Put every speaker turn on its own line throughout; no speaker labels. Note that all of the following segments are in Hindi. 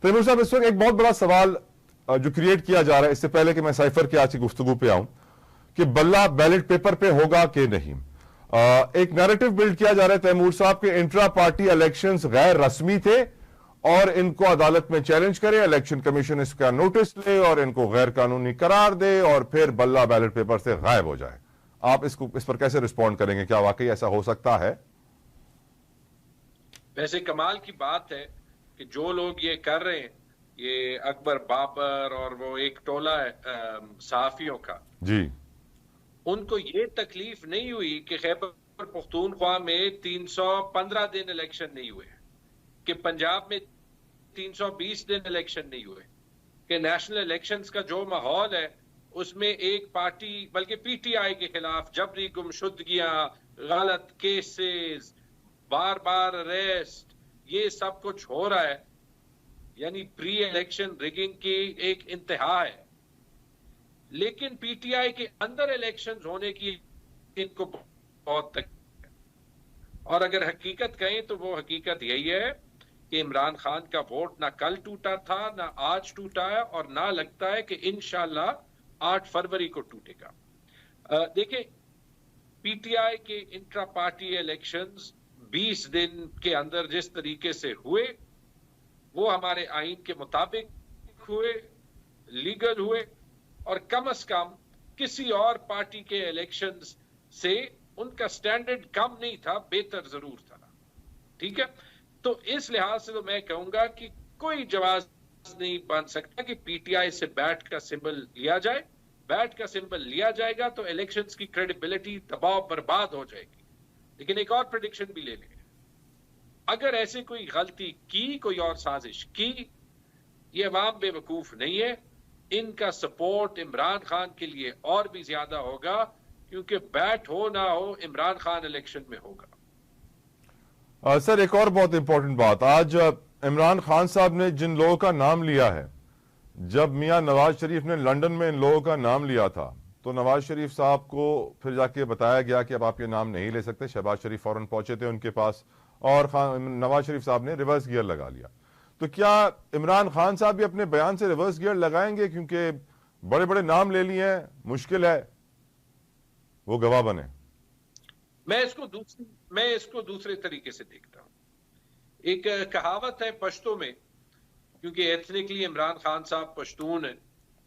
तैमूर साहब, इस वक्त एक बहुत बड़ा सवाल जो क्रिएट किया जा रहा है, इससे पहले कि मैं साइफर की आज की गुफ्तगू पे आऊं, कि बल्ला बैलेट पेपर पे होगा कि नहीं। एक नैरेटिव बिल्ड किया जा रहा है तैमूर साहब के इंट्रा पार्टी इलेक्शंस गैर रस्मी थे और इनको अदालत में चैलेंज करे, इलेक्शन कमीशन इसका नोटिस ले और इनको गैर कानूनी करार दे और फिर बल्ला बैलेट पेपर से गायब हो जाए। आप इस पर कैसे रिस्पॉन्ड करेंगे? क्या वाकई ऐसा हो सकता है?
वैसे कमाल की बात है कि जो लोग ये कर रहे हैं, ये अकबर बाबर और वो एक टोला है सहाफियों का
जी,
उनको ये तकलीफ नहीं हुई कि खैबर पख्तूनख्वा में 315 दिन इलेक्शन नहीं हुए, कि पंजाब में 320 दिन इलेक्शन नहीं हुए, कि नेशनल इलेक्शंस का जो माहौल है उसमें एक पार्टी बल्कि पीटीआई के खिलाफ जबरी गुमशुदगियां, गलत केसेस, बार बार अरेस्ट, ये सब कुछ हो रहा है। यानी प्री इलेक्शन रिगिंग की एक इंतहा है। लेकिन पीटीआई के अंदर इलेक्शंस होने की इनको बहुत तक, और अगर हकीकत कहें तो वो हकीकत यही है कि इमरान खान का वोट ना कल टूटा था ना आज टूटा है और ना लगता है कि इंशाल्लाह 8 फरवरी को टूटेगा। देखिए, पीटीआई के इंट्रा पार्टी इलेक्शंस 20 दिन के अंदर जिस तरीके से हुए वो हमारे आईन के मुताबिक हुए, लीगल हुए, और कम से कम किसी और पार्टी के इलेक्शंस से उनका स्टैंडर्ड कम नहीं था, बेहतर जरूर था। ठीक है, तो इस लिहाज से तो मैं कहूंगा कि कोई जवाब नहीं बन सकता कि पीटीआई से बैट का सिंबल लिया जाए। बैट का सिंबल लिया जाएगा तो इलेक्शंस की क्रेडिबिलिटी दबाव बर्बाद हो जाएगी। लेकिन एक और प्रेडिक्शन भी ले लें, अगर ऐसे कोई गलती की, कोई और साजिश की, ये अवाम बेवकूफ नहीं है, इनका सपोर्ट इमरान खान के लिए और भी ज्यादा होगा, क्योंकि बैट हो ना हो इमरान खान इलेक्शन में होगा।
सर, एक और बहुत इंपॉर्टेंट बात, आज इमरान खान साहब ने जिन लोगों का नाम लिया है, जब मियां नवाज शरीफ ने लंदन में इन लोगों का नाम लिया था तो नवाज शरीफ साहब को फिर जाके बताया गया कि अब आप ये नाम नहीं ले सकते। शहबाज शरीफ फौरन पहुंचे थे उनके पास और नवाज शरीफ साहब ने रिवर्स गियर लगा लिया। तो क्या इमरान खान साहब भी अपने बयान से रिवर्स गियर लगाएंगे? क्योंकि बड़े बड़े नाम ले लिए हैं, मुश्किल है वो गवाह बने।
मैं इसको दूसरे तरीके से देखता हूं। एक कहावत है पश्तो में, क्योंकि एथनिकली इमरान खान साहब पश्तून है,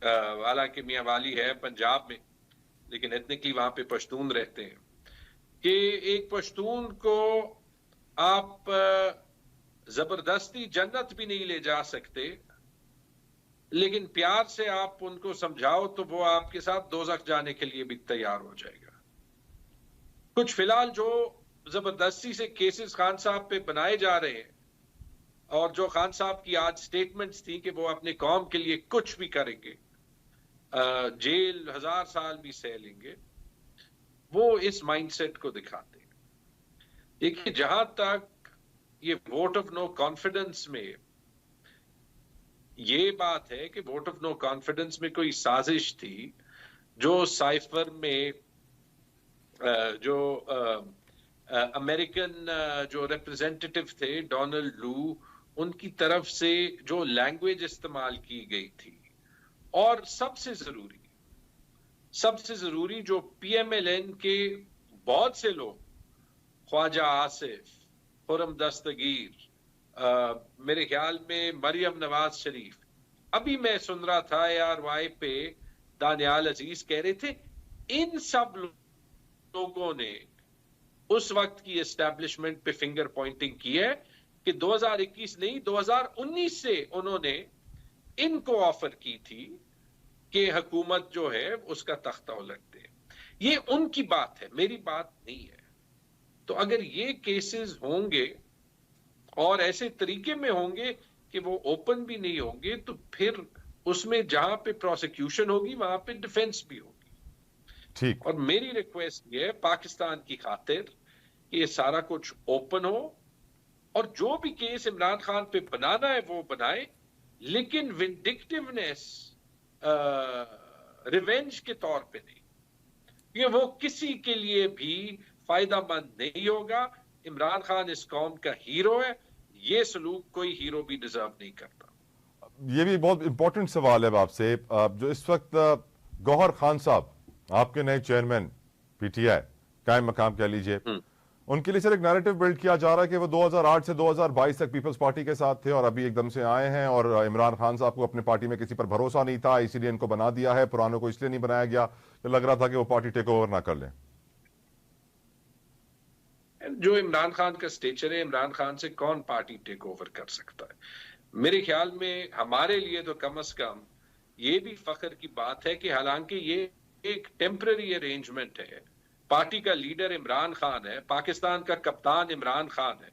हालांकि मियां वाली है पंजाब में, लेकिन एथनिकली वहां पे पश्तून रहते हैं, कि एक पश्तून को आप जबरदस्ती जन्नत भी नहीं ले जा सकते, लेकिन प्यार से आप उनको समझाओ तो वो आपके साथ दोज़ख जाने के लिए भी तैयार हो जाएगा। कुछ फिलहाल जो जबरदस्ती से केसेस खान साहब पे बनाए जा रहे हैं और जो खान साहब की आज स्टेटमेंट्स थी कि वो अपने कौम के लिए कुछ भी करेंगे, जेल 1000 साल भी सह लेंगे, वो इस माइंडसेट को दिखाते हैं। देखिए, जहां तक ये वोट ऑफ नो कॉन्फिडेंस में ये बात है कि वोट ऑफ नो कॉन्फिडेंस में कोई साजिश थी, जो साइफर में जो अमेरिकन जो रिप्रेजेंटेटिव थे डोनाल्ड लू, उनकी तरफ से जो लैंग्वेज इस्तेमाल की गई थी, और सबसे जरूरी जो पीएमएलएन के बहुत से लोग, ख्वाजा आसिफ, खुरम दस्तगीर, मेरे ख्याल में मरियम नवाज शरीफ, अभी मैं सुन रहा था ARY पे दानियाल अजीज कह रहे थे, इन सब लोगों ने उस वक्त की एस्टैब्लिशमेंट पे फिंगर पॉइंटिंग की है कि 2021 नहीं 2019 से उन्होंने इनको ऑफर की थी कि हुकूमत जो है उसका तख्ता उलट दे। ये उनकी बात है, मेरी बात नहीं है। तो अगर ये केसेस होंगे और ऐसे तरीके में होंगे कि वो ओपन भी नहीं होंगे, तो फिर उसमें जहां पे प्रोसिक्यूशन होगी वहां पे डिफेंस भी होगी।
ठीक।
और मेरी रिक्वेस्ट ये है पाकिस्तान की खातिर कि ये सारा कुछ ओपन हो, और जो भी केस इमरान खान पे बनाना है वो बनाए, लेकिन विंडिक्टिवनेस रिवेंज के तौर पे नहीं, ये वो किसी के लिए भी फायदामंद नहीं होगा। इमरान खान इस कौम का हीरो है, ये सलूक कोई हीरो भी डिजर्व नहीं करता।
ये भी बहुत इंपॉर्टेंट सवाल है आपसे। जो इस वक्त गौहर खान साहब आपके नए चेयरमैन पीटीआई कायम मकाम कह लीजिए, उनके लिए सर एक नैरेटिव बिल्ड किया जा रहा है कि वो 2008 से 2022 तक पीपल्स पार्टी के साथ थे और अभी एकदम से आए हैं और इमरान खान साहब को अपने पार्टी में किसी पर भरोसा नहीं था, इसीलिए इनको बना दिया है, पुरानों को इसलिए नहीं बनाया गया, तो लग रहा था कि वो पार्टी टेक ओवर ना कर लें।
जो इमरान खान का स्टेचर है, इमरान खान से कौन पार्टी टेक ओवर कर सकता है? मेरे ख्याल में हमारे लिए तो कम से कम ये भी फख्र की बात है कि हालांकि ये एक टेम्पररी अरेंजमेंट है, पार्टी का लीडर इमरान खान है, पाकिस्तान का कप्तान इमरान खान है,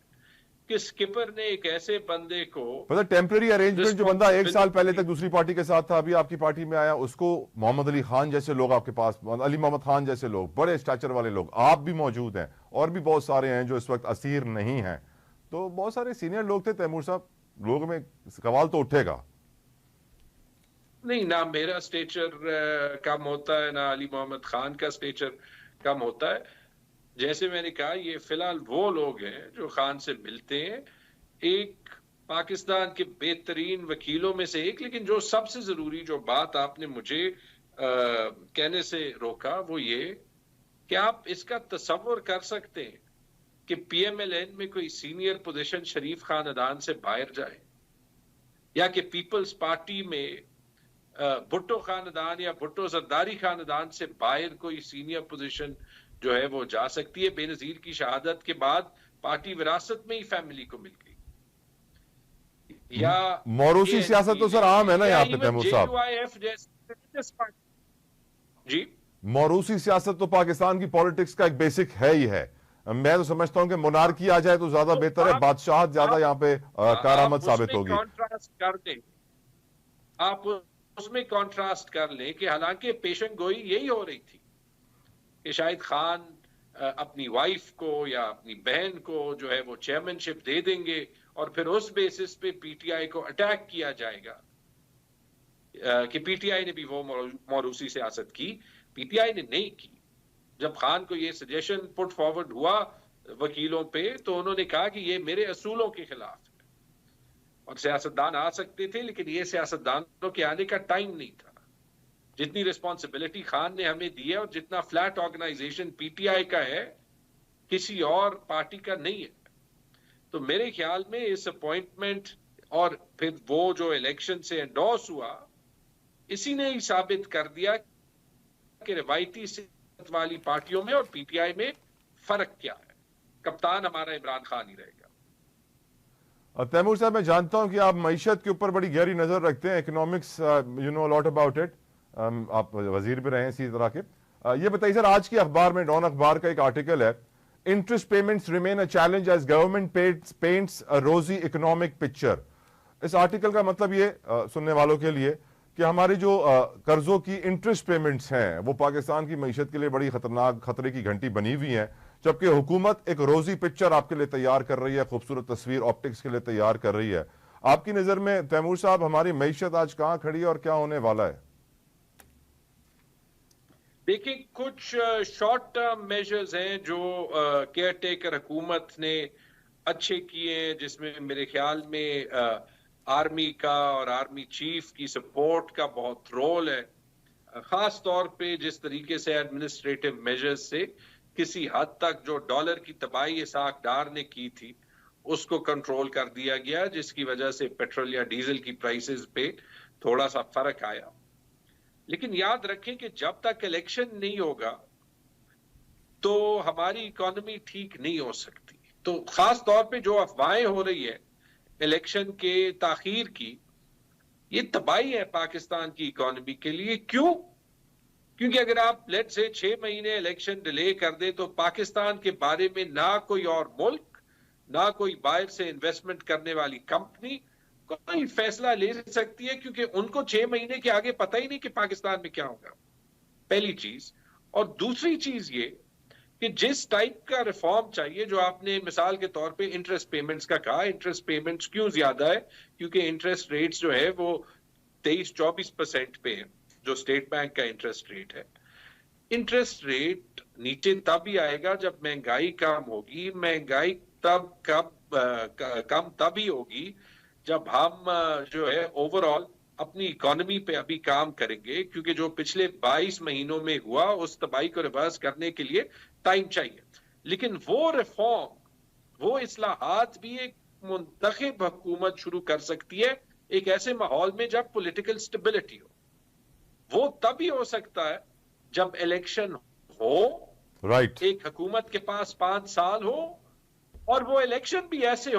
कि स्किपर ने एक ऐसे बंदे को,
मतलब टेम्पररी अरेंजमेंट, जो बंदा 1 साल पहले तक दूसरी पार्टी के साथ था, अभी आपकी पार्टी में आया, उसको मोहम्मद अली खान जैसे लोग आपके पास, अली मोहम्मद खान जैसे लोग, बड़े स्टैचर वाले लोग, आप भी मौजूद हैं और भी बहुत सारे हैं जो इस वक्त असीर नहीं हैं, तो बहुत सारे सीनियर लोग थे। तैमूर साहब, लोगों में सवाल तो उठेगा।
नहीं, ना मेरा स्टेचर कम होता है, ना अली मोहम्मद खान का स्टेचर कम होता है। जैसे मैंने कहा, ये फिलहाल वो लोग हैं जो खान से मिलते हैं, एक पाकिस्तान के बेहतरीन वकीलों में से एक। लेकिन जो सबसे जरूरी जो बात आपने मुझे कहने से रोका वो ये कि आप इसका तसव्वुर कर सकते हैं कि पीएमएलएन में कोई सीनियर पोजीशन शरीफ खानदान से बाहर जाए, या कि पीपल्स पार्टी में भुट्टो खानदान या भुट्टो जरदारी खानदान से बाहर कोई सीनियर पोजीशन जो है वो जा सकती है। बेनजीर की शहादत के बाद पार्टी विरासत में ही फैमिली को मिल गई। या
मौरूसी सियासत तो सर आम है ना यहाँ पे तैमूर साहब।
जी,
मौरूसी सियासत तो पाकिस्तान की पॉलिटिक्स का एक बेसिक है ही है। मैं तो समझता हूं कि मोनार्की आ जाए तो ज्यादा बेहतर है, बादशाहत ज्यादा यहाँ पे कारआमद साबित होगी।
आप उसमें कॉन्ट्रास्ट कर लें कि हालांकि पेशन गोई यही हो रही थी कि शायद खान अपनी वाइफ को या अपनी बहन को जो है वो चेयरमैनशिप दे देंगे और फिर उस बेसिस पे पीटीआई को अटैक किया जाएगा कि पीटीआई ने भी वो मौरूसी सियासत की। पीटीआई ने नहीं की। जब खान को ये सजेशन पुट फॉरवर्ड हुआ वकीलों पे, तो उन्होंने कहा कि ये मेरे असूलों के खिलाफ है और सियासतदान आ सकते थे, लेकिन ये सियासतदानों के आने का टाइम नहीं था। जितनी रिस्पॉन्सिबिलिटी खान ने हमें दी है और जितना फ्लैट ऑर्गेनाइजेशन पीटीआई का है, किसी और पार्टी का नहीं है। तो मेरे ख्याल में इस अपॉइंटमेंट और फिर वो जो इलेक्शन से एंडोर्स हुआ, इसी ने ही साबित कर दिया कि रिवायती सियासत वाली पार्टियों में और पीटीआई में फर्क क्या है। कप्तान हमारा इमरान खान ही रहेगा।
तैमूर साहब, मैं जानता हूं कि आप मईशत के ऊपर बड़ी गहरी नजर रखते हैं, economics, you know lot about it, आप वजीर भी रहे हैं इसी तरह के। ये बताइए सर, आज की अखबार में, डॉन अखबार का एक आर्टिकल है, interest payments remain a challenge as government paints a rosy economic picture. इस आर्टिकल का मतलब ये सुनने वालों के लिए कि हमारी जो कर्जों की इंटरेस्ट पेमेंट्स हैं वो पाकिस्तान की मईशत के लिए बड़ी खतरनाक, खतरे की घंटी बनी हुई है, जबकि हुकूमत एक रोजी पिक्चर आपके लिए तैयार कर रही है, खूबसूरत तस्वीर ऑप्टिक्स के लिए तैयार कर रही है। आपकी नजर में तैमूर साहब, हमारी मईशत आज कहां खड़ी है और क्या होने वाला है?
देखिए, कुछ शॉर्ट टर्म मेजर्स हैं जो केयर टेकर हुकूमत ने अच्छे किए हैं, जिसमें मेरे ख्याल में आर्मी का और आर्मी चीफ की सपोर्ट का बहुत रोल है। खास तौर पे जिस तरीके से एडमिनिस्ट्रेटिव मेजर्स से किसी हद तक जो डॉलर की तबाही इसाक डार ने की थी उसको कंट्रोल कर दिया गया, जिसकी वजह से पेट्रोल या डीजल की प्राइसेस पे थोड़ा सा फर्क आया। लेकिन याद रखें कि जब तक इलेक्शन नहीं होगा तो हमारी इकोनॉमी ठीक नहीं हो सकती। तो खास तौर पे जो अफवाहें हो रही है इलेक्शन के ताखीर की, ये तबाही है पाकिस्तान की इकोनॉमी के लिए। क्यों? क्योंकि अगर आप लेट से 6 महीने इलेक्शन डिले कर दे तो पाकिस्तान के बारे में ना कोई और मुल्क, ना कोई बाहर से इन्वेस्टमेंट करने वाली कंपनी कोई फैसला ले सकती है, क्योंकि उनको 6 महीने के आगे पता ही नहीं कि पाकिस्तान में क्या होगा, पहली चीज। और दूसरी चीज ये कि जिस टाइप का रिफॉर्म चाहिए, जो आपने मिसाल के तौर पे इंटरेस्ट पेमेंट्स का कहा, इंटरेस्ट पेमेंट्स क्यों ज्यादा है? क्योंकि इंटरेस्ट रेट्स जो है वो 23-24% पे है, जो स्टेट बैंक का इंटरेस्ट रेट है। इंटरेस्ट रेट नीचे तब ही आएगा जब महंगाई कम होगी। महंगाई कम तभी होगी जब हम जो है ओवरऑल अपनी इकोनॉमी पे अभी काम करेंगे, क्योंकि जो पिछले 22 महीनों में हुआ उस तबाही को रिवर्स करने के लिए टाइम चाहिए। लेकिन वो रिफॉर्म, वो इस्लाहात भी एक मुंतखब हुकूमत शुरू कर सकती है एक ऐसे माहौल में जब पॉलिटिकल स्टेबिलिटी हो। वो तभी हो सकता है जब इलेक्शन हो,
राइट।
एक हुकूमत के पास 5 साल हो, और वो इलेक्शन भी ऐसे